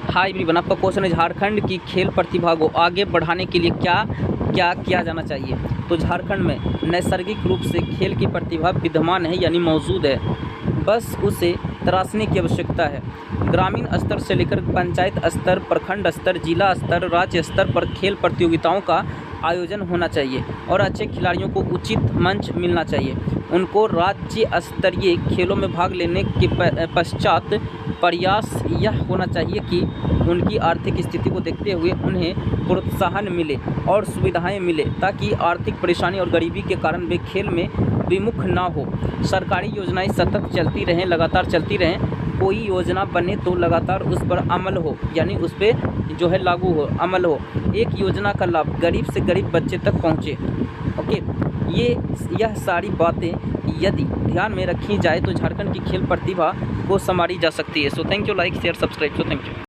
Hi everyone, आपका question है झारखंड की खेल प्रतिभा को आगे बढ़ाने के लिए क्या क्या किया जाना चाहिए। तो झारखंड में नैसर्गिक रूप से खेल की प्रतिभा विद्यमान है, यानी मौजूद है, बस उसे तराशने की आवश्यकता है। ग्रामीण स्तर से लेकर पंचायत स्तर, प्रखंड स्तर, जिला स्तर, राज्य स्तर पर खेल प्रतियोगिताओं का आयोजन होना चाहिए और अच्छे खिलाड़ियों को उचित मंच मिलना चाहिए। उनको राज्य स्तरीय खेलों में भाग लेने के पश्चात प्रयास यह होना चाहिए कि उनकी आर्थिक स्थिति को देखते हुए उन्हें प्रोत्साहन मिले और सुविधाएं मिले, ताकि आर्थिक परेशानी और गरीबी के कारण वे खेल में विमुख ना हो। सरकारी योजनाएं सतत चलती रहें, लगातार चलती रहें। कोई योजना बने तो लगातार उस पर अमल हो, यानी उस पर जो है लागू हो, अमल हो। एक योजना का लाभ गरीब से गरीब बच्चे तक पहुँचे। ओके, यह सारी बातें यदि ध्यान में रखी जाए तो झारखंड की खेल प्रतिभा को संवारी जा सकती है। So thank you, like share subscribe. So thank you.